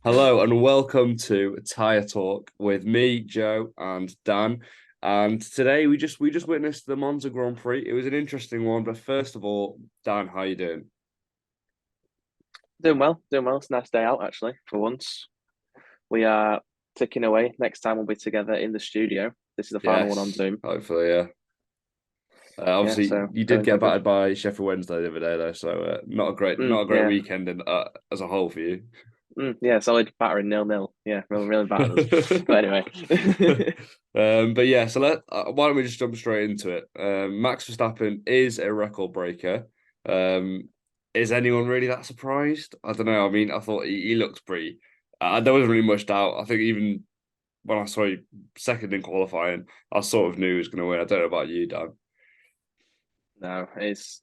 Hello and welcome to Tire Talk with me, Joe, and Dan. And today we just witnessed the Monza Grand Prix. It was an interesting one, but first of all, Dan, how you doing? Doing well, doing well. It's a nice day out actually, for once. We are ticking away. Next time we'll be together in the studio. This is the final one on Yes, Zoom. hopefully, yeah. Yeah, Obviously, so you did going get quite good. battered by Sheffield Wednesday the other day, though, so not a great Yeah, weekend as a whole for you. yeah, solid battering 0-0. Yeah, really battered us. But anyway, But yeah, so why don't we just jump straight into it? Max Verstappen is a record breaker. Um, is anyone really that surprised? I don't know. I mean, I thought he looked pretty. There wasn't really much doubt. I think even when I saw he second in qualifying, I sort of knew he was going to win. I don't know about you, Dan. no, it's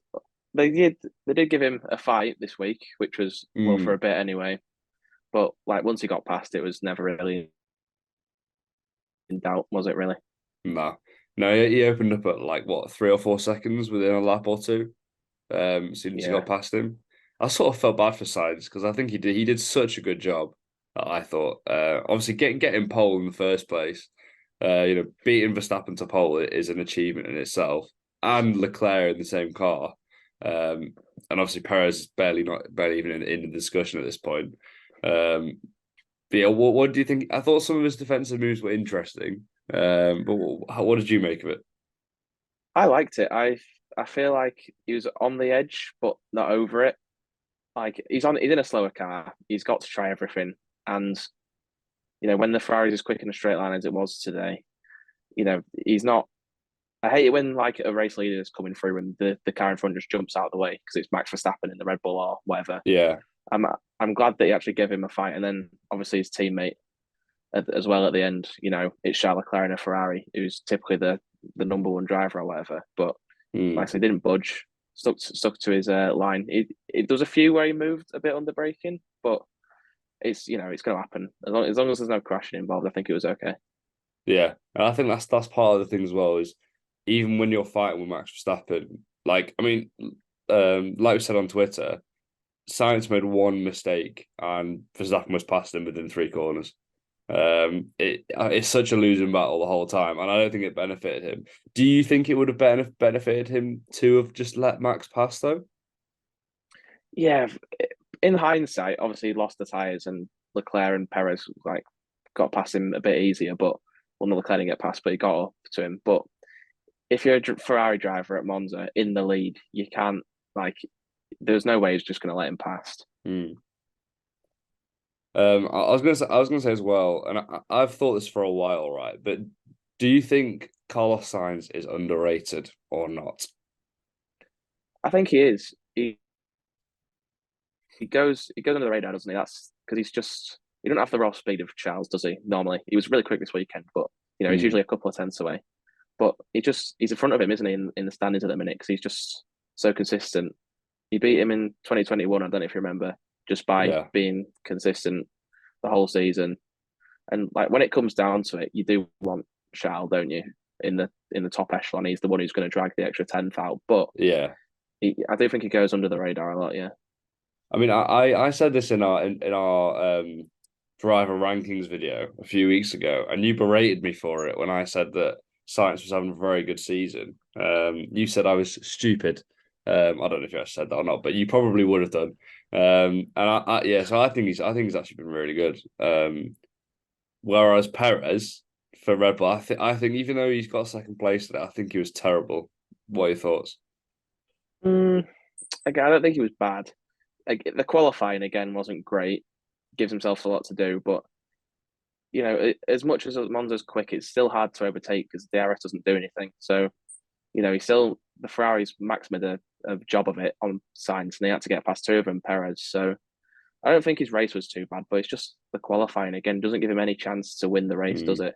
they did give him a fight this week, which was well for a Mm, bit anyway. But like once he got past, it was never really in doubt, was it really? nah. No, he opened up at like what 3 or 4 seconds within a lap or two. As soon as he Yeah, got past him. I sort of felt bad for Sainz because I think he did such a good job. I thought, obviously getting pole in the first place, beating Verstappen to pole is an achievement in itself, and Leclerc in the same car, and obviously Perez is barely even in the discussion at this point. Um, but yeah, what do you think? I thought some of his defensive moves were interesting, but what did you make of it? I liked it. I feel like he was on the edge, but not over it. Like he's in a slower car. He's got to try everything. And when the Ferrari is as quick in a straight line as it was today, he's not. I hate it when like a race leader is coming through and the car in front just jumps out of the way because it's Max Verstappen in the Red Bull or whatever. Yeah, I'm I'm glad that he actually gave him a fight, and then obviously his teammate as well at the end. It's Charles Leclerc in a Ferrari, who's typically the number one driver or whatever. But like I mm, said, didn't budge, stuck to his line. It does a few where he moved a bit under braking, but it's going to happen as long as there's no crashing involved. I think it was okay. yeah, and I think that's part of the thing as well is even when you're fighting with Max Verstappen, like I mean, like we said on Twitter, Sainz made one mistake and Verstappen was past him within 3 corners. It's such a losing battle the whole time, and I don't think it benefited him. Do you think it would have benefited him to have just let Max pass though? Yeah, in hindsight, obviously he lost the tires and Leclerc and Perez like got past him a bit easier, but well, not Leclerc didn't get past, but he got up to him. But if you're a Ferrari driver at Monza in the lead, you can't like. There's no way he's just going to let him past. Hmm. I was gonna say as well, and I've thought this for a while, right? But do you think Carlos Sainz is underrated or not? I think he is. He goes under the radar, doesn't he? That's because he don't have the raw speed of Charles, does he? Normally, he was really quick this weekend, but he's Hmm. usually a couple of tenths away. But he's in front of him, isn't he, in the standings at the minute? Because he's just so consistent. He beat him in 2021. I don't know if you remember, just by Yeah. being consistent the whole season. And like when it comes down to it, you do want Charles, don't you? In the top echelon, he's the one who's going to drag the extra tenth out. But Yeah. I do think he goes under the radar a lot. Yeah. I mean, I said this in our driver rankings video a few weeks ago, and you berated me for it when I said that Science was having a very good season. You said I was stupid. I don't know if you actually said that or not, but you probably would have done. And yeah, so I think he's actually been really good. Whereas Perez for Red Bull, I think even though he's got second place today, I think he was terrible. What are your thoughts? Mm, again, I don't think he was bad. Like, the qualifying again wasn't great. Gives himself a lot to do, but as much as Monza's quick, it's still hard to overtake because the DRS doesn't do anything. So he's still the Ferraris. Max made a job of it on Sainz, and they had to get past two of them, Perez. So I don't think his race was too bad, but it's just the qualifying again doesn't give him any chance to win the race, does Mm, it?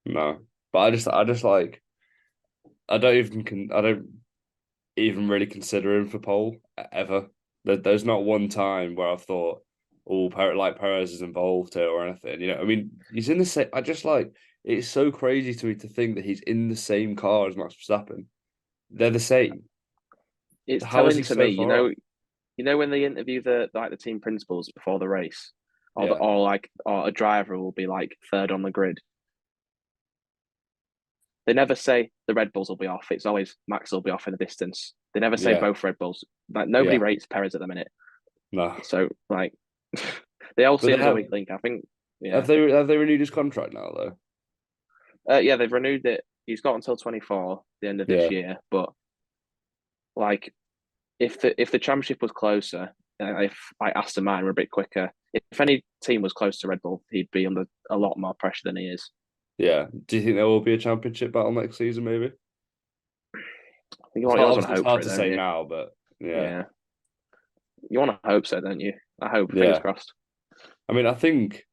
no, but I just like I don't even really consider him for pole ever. There's not one time where I've thought, oh, like Perez is involved here or anything. I mean, he's in the same. I just like it's so crazy to me to think that he's in the same car as Max Verstappen. They're the same. It's How is telling he to so me, far off? when they interview the team principals before the race, or Yeah, or a driver will be like third on the grid. They never say the Red Bulls will be off. It's always Max will be off in the distance. They never say yeah, both Red Bulls. Like nobody yeah. rates Perez at the minute. No, So like they all but see him as a weak link. I think yeah. have they renewed his contract now though? Yeah, they've renewed it. He's got until 24, the end of this Yeah, year. But like if the championship was closer, if like Aston Martin were a bit quicker, if any team was close to Red Bull, he'd be under a lot more pressure than he is. yeah. Do you think there will be a championship battle next season? Maybe. I think you always want to It's hope for hard it, to don't say you? now, but yeah, Yeah, you want to hope so, don't you? I hope. Fingers yeah. crossed. I mean, I think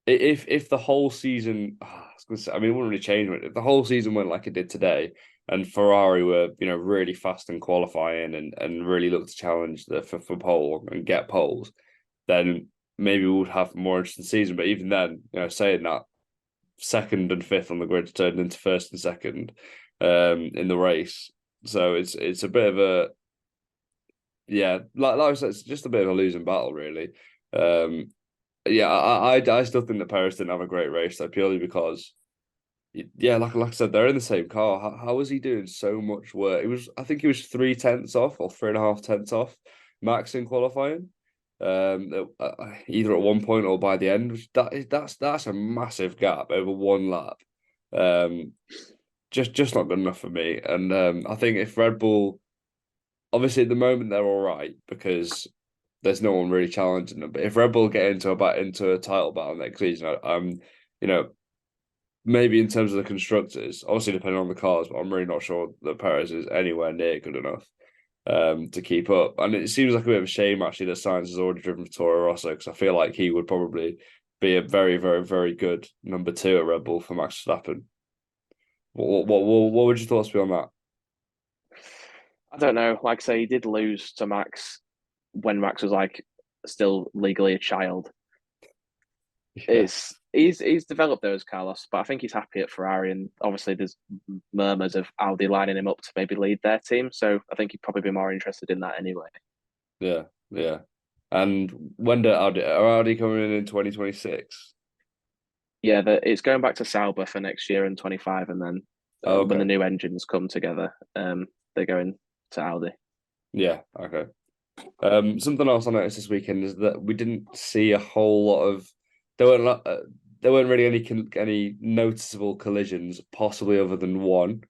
if the whole season, I was gonna say, I mean, it wouldn't really change it. If the whole season went like it did today, and Ferrari were, really fast in qualifying and really looked to challenge for pole and get poles, then maybe we would have a more interesting season. But even then, saying that, second and fifth on the grid turned into first and second, in the race. So it's a bit of a, yeah, like I said, it's just a bit of a losing battle, really. Um, yeah, I still think that Paris didn't have a great race, though, purely because, yeah, like I said, they're in the same car. How was he doing so much work? I think he was 3/10 off or 3.5 tenths off Max in qualifying. Either at one point or by the end, that's a massive gap over one lap. Um, just not good enough for me. And I think if Red Bull, obviously at the moment they're all right because there's no one really challenging them. But if Red Bull get into a title battle next season, you know, maybe in terms of the constructors, obviously depending on the cars, but I'm really not sure that Perez is anywhere near good enough to keep up. And it seems like a bit of a shame actually that Sainz has already driven for Toro Rosso because I feel like he would probably be a very, very, very good number two at Red Bull for Max Verstappen. What would your thoughts be on that? I don't know. Like I say, he did lose to Max when Max was like still legally a child. Yeah. He's developed those Carlos, but I think he's happy at Ferrari, and obviously there's murmurs of Audi lining him up to maybe lead their team. So I think he'd probably be more interested in that anyway. Yeah, yeah. And when are Audi coming in 2026? Yeah, it's going back to Sauber for next year and 25, and then Oh, when the okay. new engines come together, they're going to Audi. Yeah, okay. Something else I noticed this weekend is that we didn't see a whole lot of there weren't there weren't really any noticeable collisions, possibly other than one.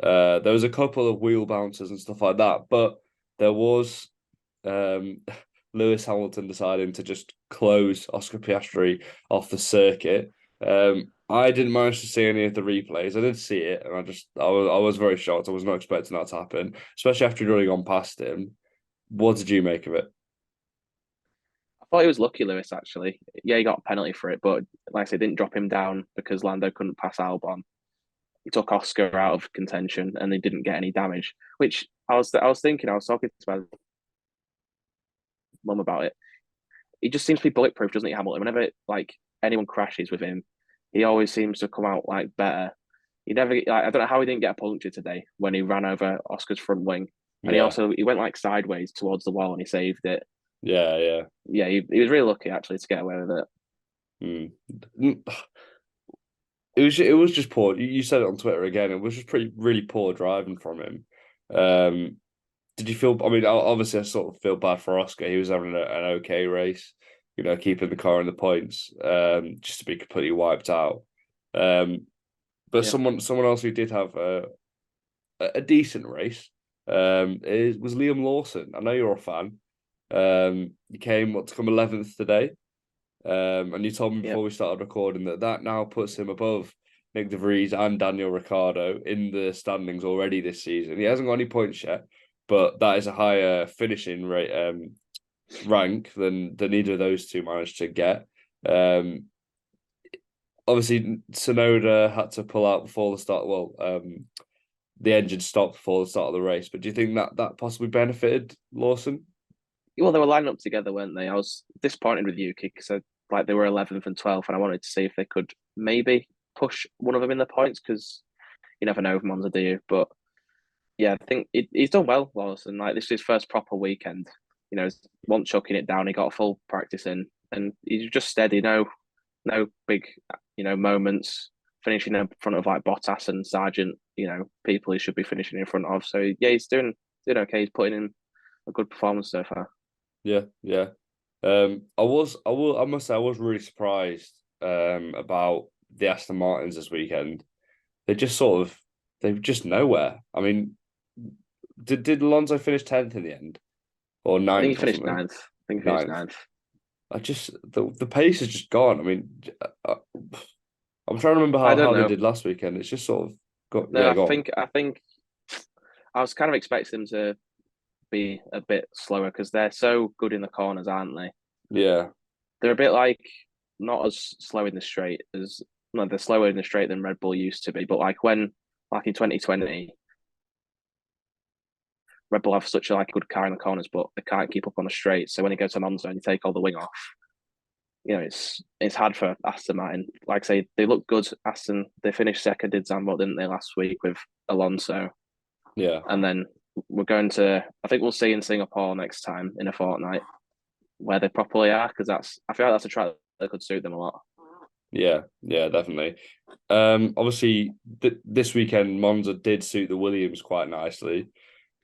There was a couple of wheel bounces and stuff like that, but there was um Lewis Hamilton deciding to just close Oscar Piastri off the circuit. I didn't manage to see any of the replays. I did see it, and I was very shocked. I was not expecting that to happen, especially after he'd already gone past him. What did you make of it? I thought he was lucky, Lewis. Actually, yeah, he got a penalty for it, but like I said, didn't drop him down because Lando couldn't pass Albon. He took Oscar out of contention, and they didn't get any damage. Which I was thinking, I was talking to my mum about it. He just seems to be bulletproof, doesn't he, Hamilton? Whenever like anyone crashes with him, he always seems to come out like better. He never like, I don't know how he didn't get a puncture today when he ran over Oscar's front wing, and Yeah, he went like sideways towards the wall and he saved it. yeah, yeah. Yeah, he was really lucky actually to get away with it. Mm. It was just poor. You said it on Twitter again. It was just pretty really poor driving from him. Um, did you feel? I mean, obviously, I sort of feel bad for Oscar. He was having an okay race, keeping the car in the points, just to be completely wiped out. Um, but Yeah, someone else who did have a decent race, was Liam Lawson. I know you're a fan. He came to come 11th today. And you told me yeah. before we started recording that now puts him above Nick De Vries and Daniel Ricciardo in the standings already this season. He hasn't got any points yet, but that is a higher finishing rate rank than either of those two managed to get. Um, Obviously, Sonoda had to pull out before the start. Well, the engine stopped before the start of the race. But do you think that possibly benefited Lawson? Well, they were lining up together, weren't they? I was disappointed with Yuki because like they were 11th and 12th, and I wanted to see if they could maybe push one of them in the points because you never know with Monza, do you? But yeah, I think he's done well, Lawson. Like this is his first proper weekend. Once chucking it down, he got a full practice in. and he's just steady. No big moments. Finishing in front of like Bottas and Sargent, people he should be finishing in front of. So yeah, he's doing okay. He's putting in a good performance so far. Yeah, yeah. I must say, I was really surprised about the Aston Martins this weekend. They just they were just nowhere. I mean, did Alonso finish 10th in the end or I think he ninth or finished something? ninth. I think he finished Ninth. ninth. I just the pace is just gone. I mean, I, I'm trying to remember I don't how they know. did last weekend. It's just sort of got No, yeah, I gone. think I think I was kind of expecting them to be a bit slower because they're so good in the corners, aren't they? Yeah, They're a bit like not as slow in the straight as no, they're slower in the straight than Red Bull used to be. But like in 2020, Red Bull have such a like good car in the corners, but they can't keep up on the straight. So when it goes to Monza and you take all the wing off, it's hard for Aston Martin. Like I say, they look good. Aston they finished second in Zandvoort, didn't they, last week with Alonso, yeah, and then we're going to. I think we'll see in Singapore next time in a fortnight where they properly are because I feel like that's a track that could suit them a lot. yeah, yeah, definitely. Obviously, this weekend Monza did suit the Williams quite nicely.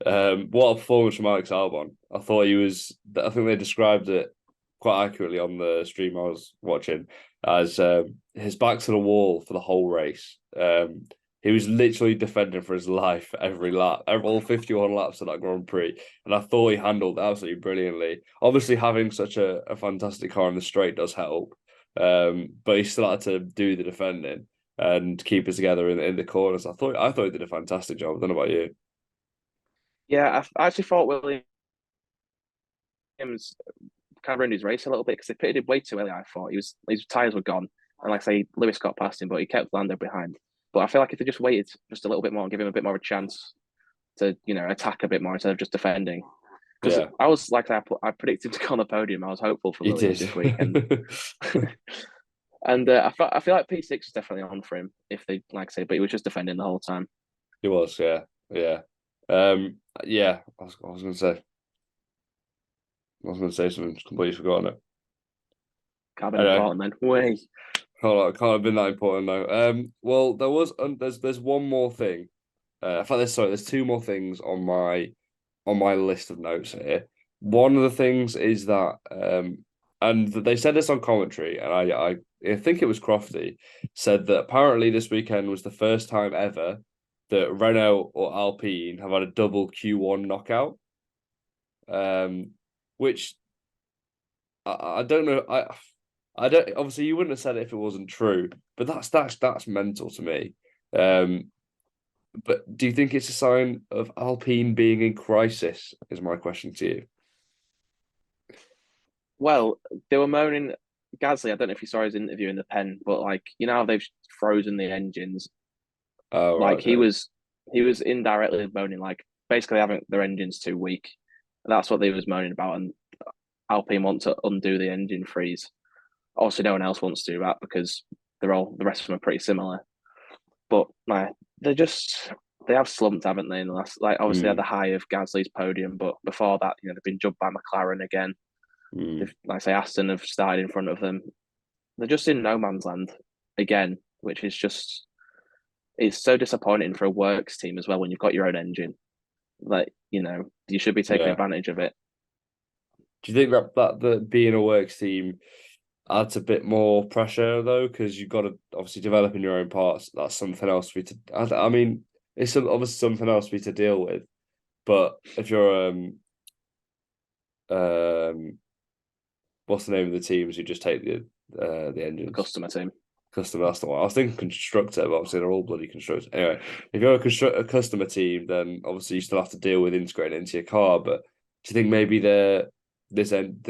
What a performance from Alex Albon! I thought he was. I think they described it quite accurately on the stream I was watching as his back to the wall for the whole race. He was literally defending for his life every lap, all 51 laps of that Grand Prix, and I thought he handled absolutely brilliantly. Obviously, having such a fantastic car in the straight does help, but he still had to do the defending and keep it together in the corners. I thought he did a fantastic job. I don't know about you. Yeah, I actually thought Williams kind of ruined his race a little bit because they pitted him way too early. I thought his tires were gone, and like I say, Lewis got past him, but he kept Lando behind. But I feel like if they just waited just a little bit more and give him a bit more of a chance to attack a bit more instead of just defending, because Yeah, I was like I predicted to go on the podium. I was hopeful for he Williams did. this weekend, and I feel like P6 is definitely on for him if they like I say, but he was just defending the whole time. He was, yeah, yeah, yeah. I was gonna say something, completely forgotten it. Can't have been Anyway, important then. Way. hold on, can't have been that important though. Well, there's one more thing. In fact, there's two more things on my list of notes here. One of the things is that and they said this on commentary, and I think it was Crofty said that apparently this weekend was the first time ever that Renault or Alpine have had a double Q1 knockout. Which I don't know. I don't. Obviously, you wouldn't have said it if it wasn't true, but that's mental to me. Um, but do you think it's a sign of Alpine being in crisis? Is my question to you. Well, they were moaning. Gasly, I don't know if you saw his interview in the pen, but like how they've frozen the engines. Oh right, Like okay. he was indirectly moaning like basically having their engines too weak. That's what they was moaning about, and Alpine want to undo the engine freeze. Obviously, no one else wants to do that because the rest of them are pretty similar. But like they have slumped, haven't they? In the last like obviously at the Mm, high of Gasly's podium, but before that, they've been jumped by McLaren again. mm, They've like I say Aston have started in front of them. They're just in no man's land again, which is just it's so disappointing for a works team as well when you've got your own engine. Like, you should be taking yeah. advantage of it. Do you think that being a works team adds a bit more pressure though? Because you've got to obviously developing your own parts. That's something else for you to. I mean, obviously something else for you to deal with. But if you're um what's the name of the teams who just take the The engines? customer team. Customer, that's the one. I was thinking constructor, but obviously they're all bloody constructors. Anyway, if you're a customer team, then obviously you still have to deal with integrating it into your car. But do you think maybe the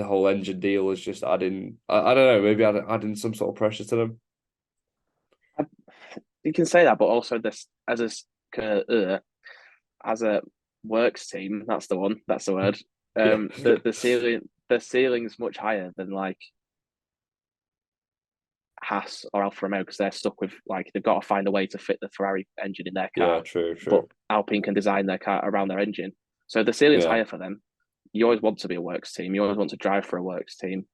whole engine deal is just adding? I don't know, maybe adding some sort of pressure to them. You can say that, but also this as a works team, that's the one, that's the word. Yeah, The ceiling's much higher than like Haas or Alfa Romeo because they're stuck with like they've got to find a way to fit the Ferrari engine in their yeah, car, true, but true. Alpine can design their car around their engine. So the ceiling's Yeah, higher for them. You always want to be a works team. You always want to drive for a works team.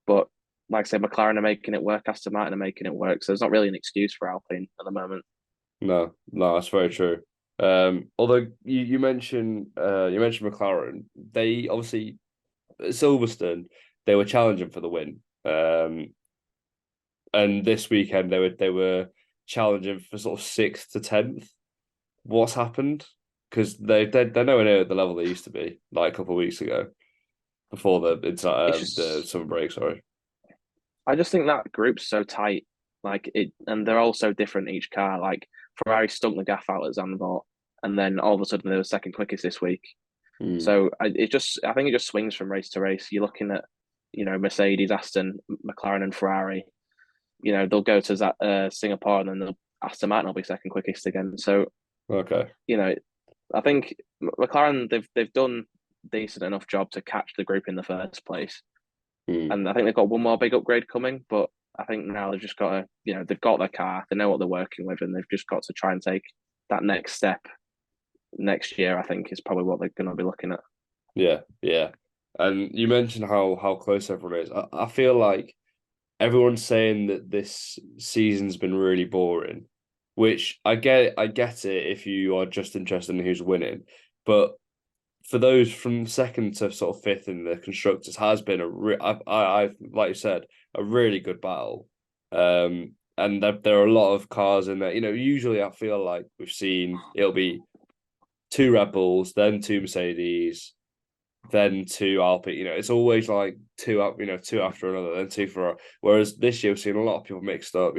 But like I said, McLaren are making it work, Aston Martin are making it work. So there's not really an excuse for Alpine at the moment. No, no, that's very true. Although you mentioned McLaren, they obviously at Silverstone they were challenging for the win. And this weekend they were challenging for sort of sixth to 10th. What's happened? Because they're nowhere near the level they used to be like a couple of weeks ago before It's the just summer break. Sorry. I just think that group's so tight, like it, and they're all so different each car. Like Ferrari stunk the gaff out at Zandvoort, and then all of a sudden they were second quickest this week. Mm, So I think it just swings from race to race. You're looking at, Mercedes, Aston, McLaren, and Ferrari. They'll go to Singapore, and then Aston Martin will be second quickest again. So okay. you know, I think McLaren they've done decent enough job to catch the group in the first place, Mm, and I think they've got one more big upgrade coming. But I think now they've just got to, they've got their car, they know what they're working with, and they've just got to try and take that next step next year. I think is probably what they're going to be looking at. yeah, yeah. And you mentioned how close everyone is. I feel like everyone's saying that this season's been really boring, which I get it if you are just interested in who's winning. But for those from second to sort of fifth in the constructors has been I've like you said, a really good battle. And there are a lot of cars in there. Usually I feel like we've seen it'll be two Red Bulls, then two Mercedes, then two Alpine. It's always like two up, two after another, then two for. Whereas this year we've seen a lot of people mixed up.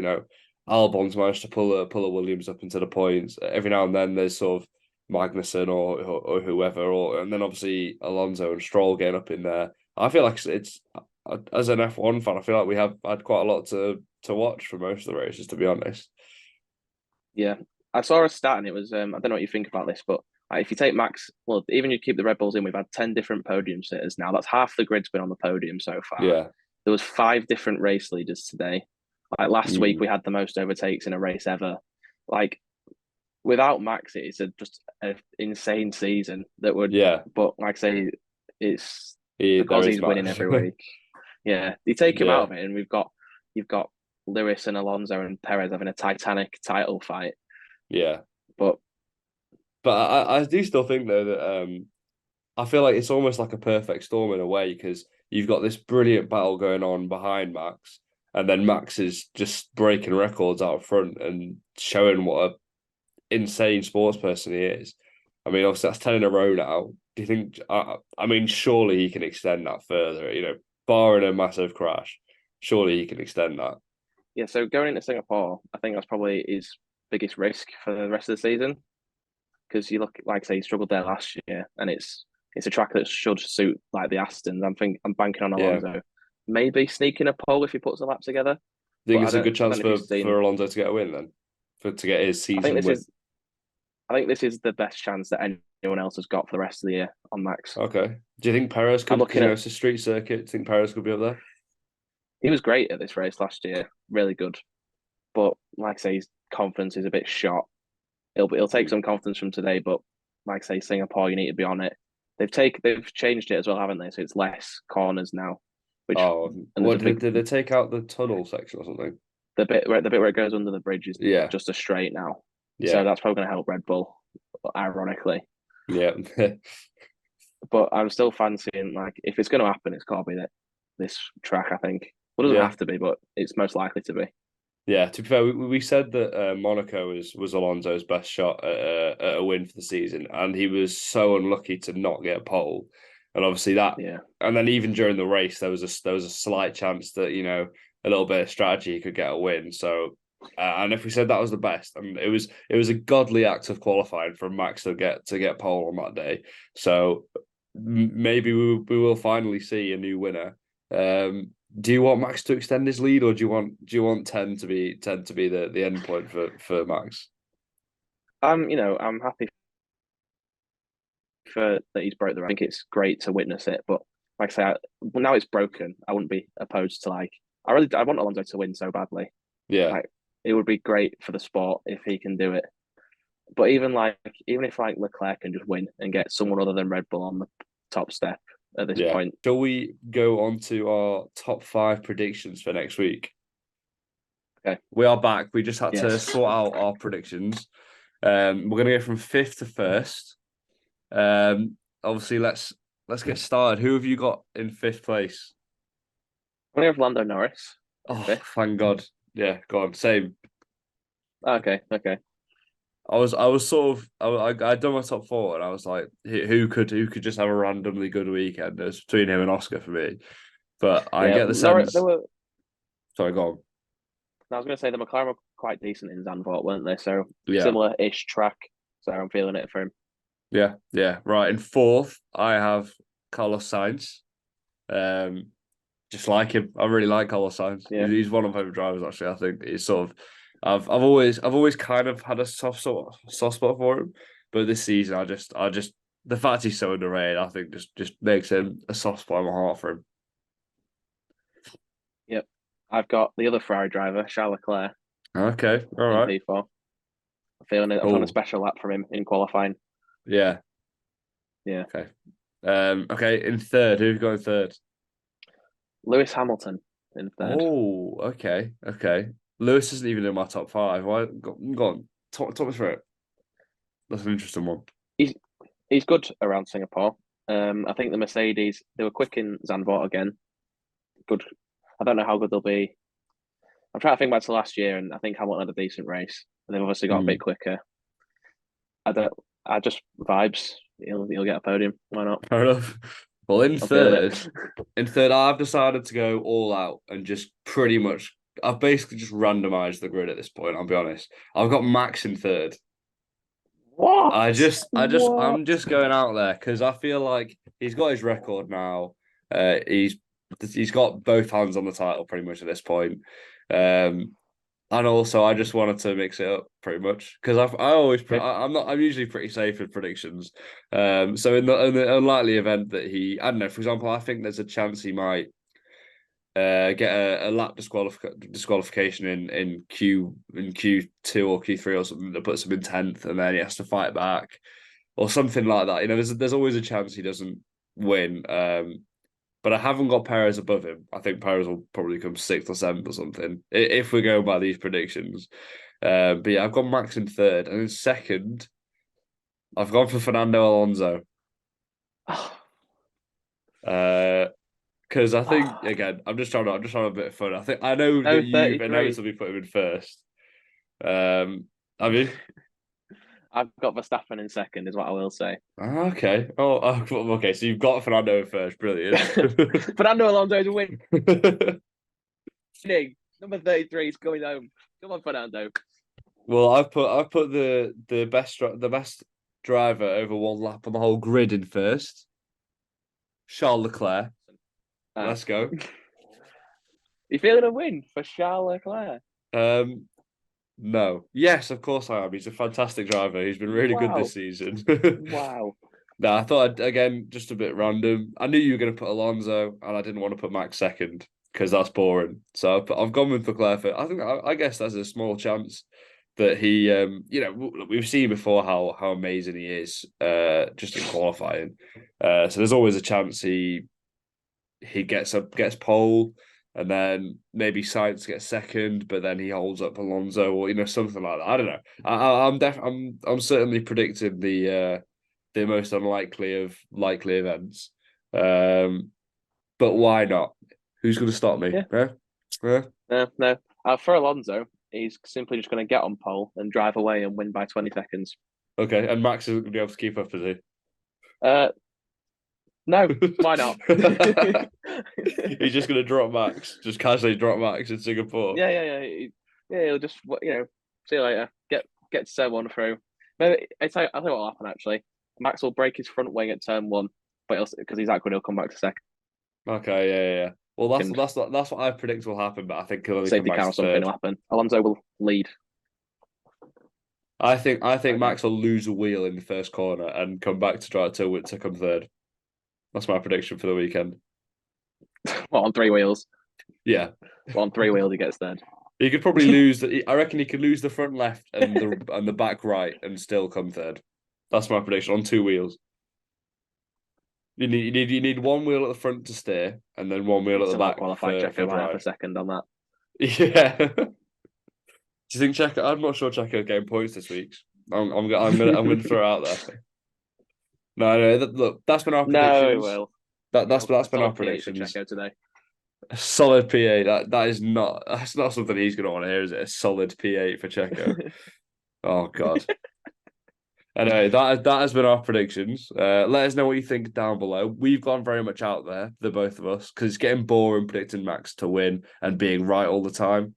Albon's managed to pull a Williams up into the points. Every now and then there's sort of Magnussen or whoever, and then obviously Alonso and Stroll getting up in there. I feel like it's as an F1 fan, I feel like we have had quite a lot to watch for most of the races, to be honest. Yeah, I saw a stat, and it was I don't know what you think about this, but if you take Max, well, even you keep the Red Bulls in, we've had 10 different podium sitters now. That's half the grid's been on the podium so far. Yeah. There was 5 different race leaders today. Like last week, Mm. we had the most overtakes in a race ever. Like without Max, it's just an insane season that would. Yeah. But like I say, it's There because is he's winning Max. every week. Yeah, you take him out Yeah. of it, and you've got Lewis and Alonso and Perez having a Titanic title fight. Yeah. But But I do still think though that I feel like it's almost like a perfect storm in a way because you've got this brilliant battle going on behind Max, and then Max is just breaking records out front and showing what a insane sports person he is. I mean, obviously that's 10 in a row now. Do you think? I mean, surely he can extend that further. Barring a massive crash, surely he can extend that. yeah, so going into Singapore, I think that's probably his biggest risk for the rest of the season because you look, like I say, he struggled there last year, and it's a track that should suit like the Astons. I'm banking on Yeah, Alonso, maybe sneaking a pole if he puts a lap together. I think But it's a good I chance don't know if you've seen. for Alonso to get a win then, to get his I think season this win. is I think this is the best chance that anyone else has got for the rest of the year on Max. Okay. Do you think Perez I'm could? Because looking at. it's a street circuit. Do you think Perez could be up there? He was great at this race last year, really good. But like I say, his confidence is a bit shot. It'll take some confidence from today, but like I say, Singapore, you need to be on it. They've changed it as well, haven't they? So it's less corners now, which Oh, and there's what a big did they take out the tunnel section or something? the bit where it goes under the bridge is Yeah, just a straight now. So yeah, that's probably going to help Red Bull, ironically. yeah, But I'm still fancying like if it's going to happen, it's got to be this track. I think. Well, it doesn't yeah, have to be, but it's most likely to be. yeah. To be fair, we said that Monaco was Alonso's best shot at a win for the season, and he was so unlucky to not get a pole. And obviously that, Yeah. and then even during the race, there was a slight chance that a little bit of strategy he could get a win. So, and if we said that was the best, and it was a godly act of qualifying for Max to get pole on that day. So maybe we will finally see a new winner. Do you want Max to extend his lead, or do you want 10 to be the end point for Max? I'm happy for that he's broke the. I think it's great to witness it, but like I say, now it's broken. I wouldn't be opposed to like. I want Alonso to win so badly. Yeah, Like it would be great for the sport if he can do it. But even if like Leclerc can just win and get someone other than Red Bull on the top step, at this Yeah. point. Shall we go on to our top 5 predictions for next week? Okay. We are back. We just had to Yes. sort out our predictions. We're gonna go from 5th to 1st. Obviously, let's get started. Who have you got in 5th place? We have Lando Norris in Oh, fifth. thank God. Yeah, go on. Same. Okay. I was sort of I'd done my top 4 and I was like, who could just have a randomly good weekend? It was between him and Oscar for me. But I Yeah, get the Norris. sense. Sorry, go on. I was going to say the McLaren were quite decent in Zandvoort, weren't they? So Yeah, similar-ish track. So I'm feeling it for him. yeah. Right. In 4th, I have Carlos Sainz. Just like him. I really like Carlos Sainz. Yeah. He's one of my favorite drivers, actually. I think he's sort of I've always kind of had a soft spot for him. But this season I just the fact he's so underrated, I think just makes him a soft spot in my heart for him. Yep. I've got the other Ferrari driver, Charles Leclerc, Okay, all in right. P4. I'm feeling it. I've done a Oh, special lap from him in qualifying. yeah. Yeah. Okay. Okay, in 3rd, who've got in 3rd? Lewis Hamilton in third. Oh, okay. Lewis isn't even in my top 5. Why? Go on. Talk me through it. That's an interesting one. He's he's good around Singapore. I think the Mercedes, they were quick in Zandvoort again. Good. I don't know how good they'll be. I'm trying to think back to last year, and I think Hamilton had a decent race, and they've obviously got a bit Hmm. quicker. I don't. I just vibes. He'll get a podium. Why not? Fair enough. Well, in I'm feeling it. third, I've decided to go all out and just pretty much, I've basically just randomized the grid at this point. I'll be honest. I've got Max in 3rd. What? I'm What? just going out there because I feel like he's got his record now. He's got both hands on the title pretty much at this point. Um, and also, I just wanted to mix it up pretty much because Yeah. I'm usually pretty safe with predictions. So in the unlikely event that I don't know, for example, I think there's a chance he might get a lap disqualification in Q2 or Q3 or something that puts him in 10th, and then he has to fight back or something like that. You know, there's always a chance he doesn't win. But I haven't got Perez above him. I think Perez will probably come 6th or 7th or something if we go by these predictions. But yeah, I've got Max in 3rd, and in 2nd, I've gone for Fernando Alonso. Because I think again, I'm just trying a bit of fun. I know that No, you've 33. inevitably put him in 1st. I mean, I've got Verstappen in second, is what I will say. okay. Okay. So you've got Fernando in 1st. Brilliant. Fernando Alonso is winning. Number 33 is coming home. Come on, Fernando. Well, I've put the best driver over one lap on the whole grid in 1st. Charles Leclerc. Ah. Let's go. You feeling a win for Charles Leclerc? Um, no. Yes, of course I am. He's a fantastic driver. He's been really good Wow. this season. Wow. No, I thought again, just a bit random. I knew you were going to put Alonso, and I didn't want to put Max 2nd because that's boring. So I've gone with Leclerc. I guess there's a small chance that he, we've seen before how amazing he is, just in qualifying. So there's always a chance he gets pole, and then maybe Sainz gets 2nd, but then he holds up Alonso or something like that. I don't know. I'm certainly predicting the most unlikely of likely events. But why not? Who's going to stop me? Yeah. Yeah. No. For Alonso, he's simply just going to get on pole and drive away and win by 20 seconds. Okay, and Max isn't going to be able to keep up, is he? No, why not? He's just going to drop Max, just casually drop Max in Singapore. Yeah. He'll just see you later. Get to turn one through. Maybe I tell you what will happen actually. Max will break his front wing at turn one, but because he's awkward, he'll come back to second. Okay, yeah. Well, that's what I predict will happen, but I think he'll only come Safety back car or to something 3rd. will happen. Alonso will lead. I think Max will lose a wheel in the first corner and come back to try to come 3rd. That's my prediction for the weekend. What, on 3 wheels? Yeah. Well, on 3 wheels, he gets third. He could probably lose. I reckon he could lose the front left and the back right and still come 3rd. That's my prediction on 2 wheels. You need one wheel at the front to steer, and then one wheel at the Somehow back qualify. for Checo might have a drive. second on that. Yeah. Do you think Checo? I'm not sure Checo's getting points this week. I'm gonna throw it out there. No, look, that's been our No, he predictions. will. That's A been our solid P8 for predictions. Checo today. A solid P8. That's not something he's gonna want to hear, is it? A solid P8 for Checo. Oh God. Anyway, that has been our predictions. Let us know what you think down below. We've gone very much out there, the both of us, because it's getting boring predicting Max to win and being right all the time.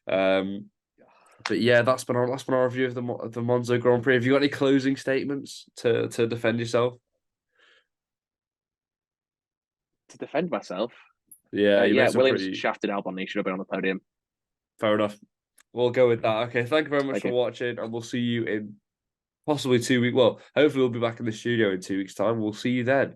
But yeah, that's been our review of the Monza Grand Prix. Have you got any closing statements to defend yourself? To defend myself, Yeah, you made some Williams pretty shafted Albon. He should have been on the podium. fair enough. We'll go with that. Okay, thank you very much Thank for you. watching, and we'll see you in possibly 2 weeks. Well, hopefully we'll be back in the studio in 2 weeks' time. We'll see you then.